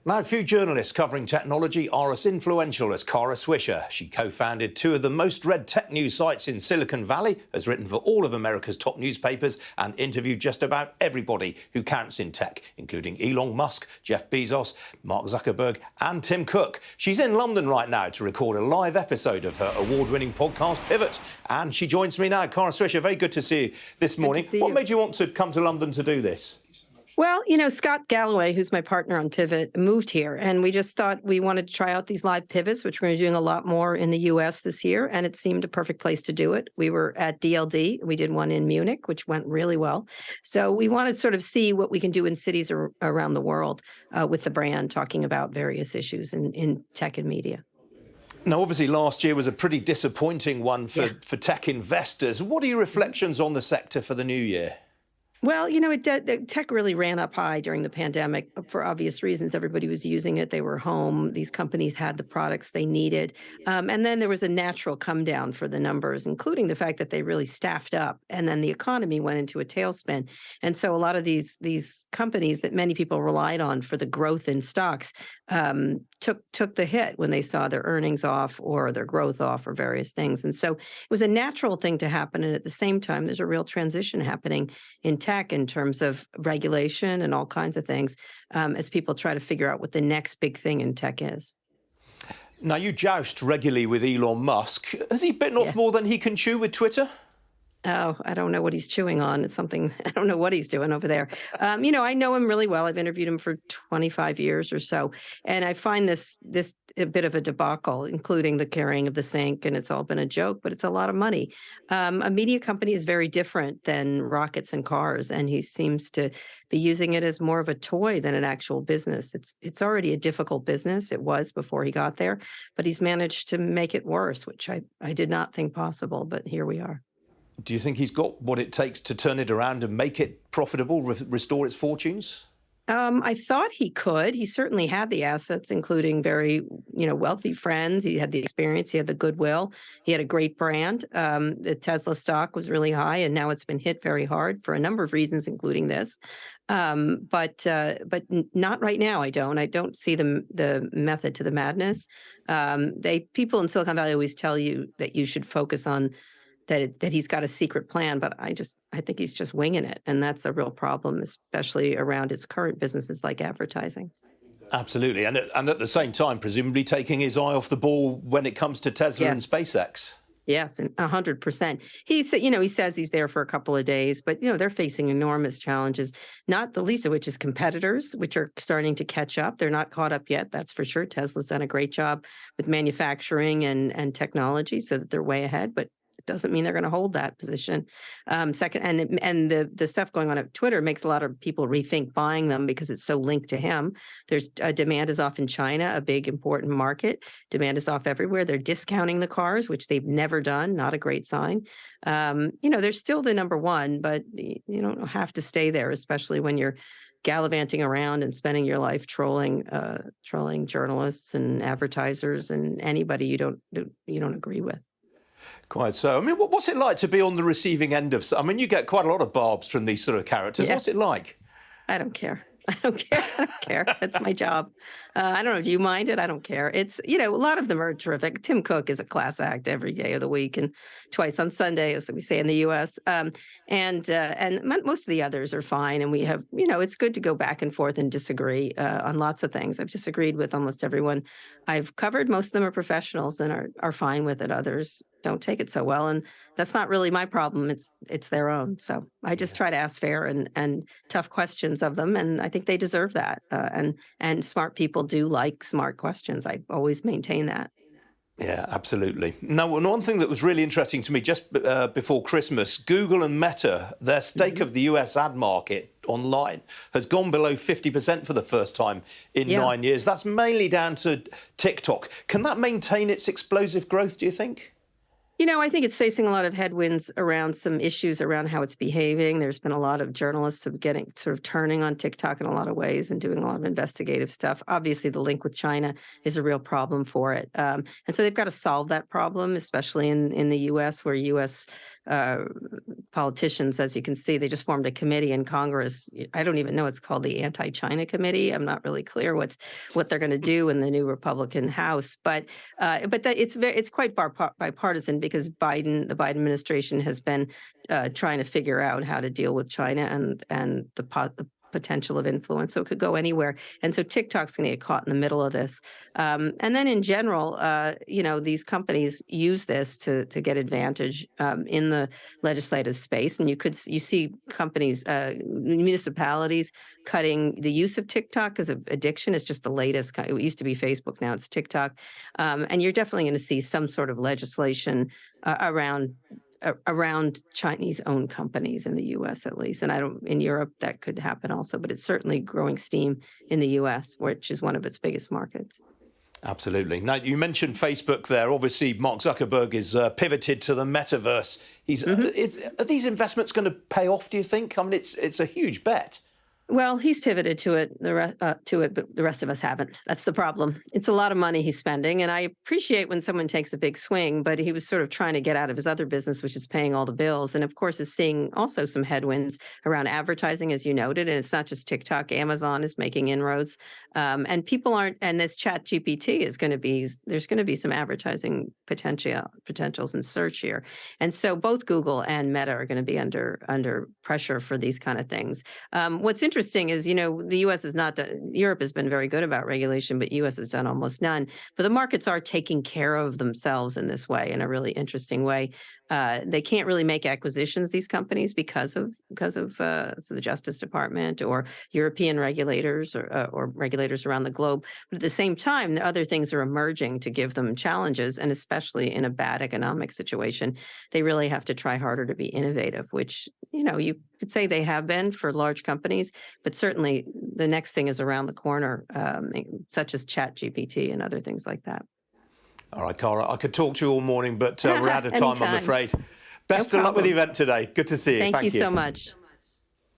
Now, few journalists covering technology are as influential as Kara Swisher. She co-founded two of the most read tech news sites in Silicon Valley, has written for all of America's top newspapers and interviewed just about everybody who counts in tech, including Elon Musk, Jeff Bezos, Mark Zuckerberg and Tim Cook. She's in London right now to record a live episode of her award-winning podcast, Pivot. And she joins me now. Kara Swisher, very good to see you this morning. What made you want to come to London to do this? Well, Scott Galloway, who's my partner on Pivot, moved here, and we just thought we wanted to try out these live pivots, which we're doing a lot more in the U.S. this year, and it seemed a perfect place to do it. We were at DLD. We did one in Munich, which went really well. So we want to sort of see what we can do in cities around the world with the brand, talking about various issues in tech and media. Now, obviously, last year was a pretty disappointing one for tech investors. What are your reflections on the sector for the new year? Well, tech really ran up high during the pandemic for obvious reasons. Everybody was using it. They were home. These companies had the products they needed. And then there was a natural come down for the numbers, including the fact that they really staffed up. And then the economy went into a tailspin. And so a lot of these companies that many people relied on for the growth in stocks took the hit when they saw their earnings off or their growth off or various things. And so it was a natural thing to happen. And at the same time, there's a real transition happening in tech in terms of regulation and all kinds of things as people try to figure out what the next big thing in tech is. Now, you joust regularly with Elon Musk. Has he bitten off more than he can chew with Twitter? Oh, I don't know what he's chewing on. It's something, I don't know what he's doing over there. I know him really well. I've interviewed him for 25 years or so. And I find this a bit of a debacle, including the carrying of the sink. And it's all been a joke, but it's a lot of money. A media company is very different than rockets and cars. And he seems to be using it as more of a toy than an actual business. It's already a difficult business. It was before he got there, but he's managed to make it worse, which I did not think possible. But here we are. Do you think he's got what it takes to turn it around and make it profitable, restore its fortunes? I thought he could. He certainly had the assets, including very, wealthy friends. He had the experience. He had the goodwill. He had a great brand. The Tesla stock was really high, and now it's been hit very hard for a number of reasons, including this. But not right now. I don't see the method to the madness. People in Silicon Valley always tell you that you should focus on that he's got a secret plan, but I think he's just winging it. And that's a real problem, especially around its current businesses like advertising. Absolutely. And at the same time, presumably taking his eye off the ball when it comes to Tesla and SpaceX. Yes, and 100%. He said, he says he's there for a couple of days, but they're facing enormous challenges, not the least of which is competitors, which are starting to catch up. They're not caught up yet, that's for sure. Tesla's done a great job with manufacturing and technology so that they're way ahead, but doesn't mean they're going to hold that position. Second, and the stuff going on at Twitter makes a lot of people rethink buying them because it's so linked to him. There's demand is off in China, a big important market. Demand is off everywhere. They're discounting the cars, which they've never done. Not a great sign. They're still the number one, but you don't have to stay there, especially when you're gallivanting around and spending your life trolling journalists and advertisers and anybody you don't agree with. Quite so. I mean, what's it like to be on the receiving end of... I mean, you get quite a lot of barbs from these sort of characters. Yeah. What's it like? I don't care. I don't care. It's my job. I don't know. Do you mind it? I don't care. It's, a lot of them are terrific. Tim Cook is a class act every day of the week and twice on Sunday, as we say in the U.S. And most of the others are fine. And we have, it's good to go back and forth and disagree on lots of things. I've disagreed with almost everyone I've covered. Most of them are professionals and are fine with it. Others don't take it so well. And that's not really my problem. It's their own. So I just try to ask fair and tough questions of them. And I think they deserve that. And smart people do like smart questions. I always maintain that. Yeah, absolutely. Now, one thing that was really interesting to me just before Christmas, Google and Meta, their stake of the US ad market online has gone below 50% for the first time in 9 years. That's mainly down to TikTok. Can that maintain its explosive growth, do you think? I think it's facing a lot of headwinds around some issues around how it's behaving. There's been a lot of journalists who are getting sort of turning on TikTok in a lot of ways and doing a lot of investigative stuff. Obviously, the link with China is a real problem for it, and so they've got to solve that problem, especially in the U.S., where U.S. Uh, politicians, as you can see, they just formed a committee in Congress. I don't even know it's called the Anti-China Committee. I'm not really clear what they're going to do in the new Republican House, but it's quite bipartisan because the Biden administration has been trying to figure out how to deal with China and the potential of influence. So it could go anywhere. And so TikTok's going to get caught in the middle of this. And then in general, these companies use this to get advantage in the legislative space. And you see companies, municipalities cutting the use of TikTok because of addiction. It's just the latest. It used to be Facebook, now it's TikTok. And you're definitely going to see some sort of legislation around Chinese-owned companies in the U.S. at least, and in Europe that could happen also. But it's certainly growing steam in the U.S., which is one of its biggest markets. Absolutely. Now, you mentioned Facebook there. Obviously, Mark Zuckerberg is pivoted to the metaverse. Are these investments going to pay off, do you think? I mean, it's a huge bet. Well, he's pivoted to it, but the rest of us haven't. That's the problem. It's a lot of money he's spending, and I appreciate when someone takes a big swing, but he was sort of trying to get out of his other business, which is paying all the bills, and of course is seeing also some headwinds around advertising, as you noted, and it's not just TikTok. Amazon is making inroads, and people aren't, and this Chat GPT there's going to be some advertising potentials in search here, and so both Google and Meta are going to be under pressure for these kind of things. What's interesting is, the U.S. is not Europe has been very good about regulation, but U.S. has done almost none. But the markets are taking care of themselves in this way, in a really interesting way. They can't really make acquisitions, these companies, because of the Justice Department or European regulators or regulators around the globe. But at the same time, the other things are emerging to give them challenges, and especially in a bad economic situation, they really have to try harder to be innovative, which, you could say they have been for large companies, but certainly the next thing is around the corner, such as Chat GPT and other things like that. All right, Cara, I could talk to you all morning, but we're out of time, I'm afraid. Best No of luck with the problem. event today. Good to see you. Thank you so much.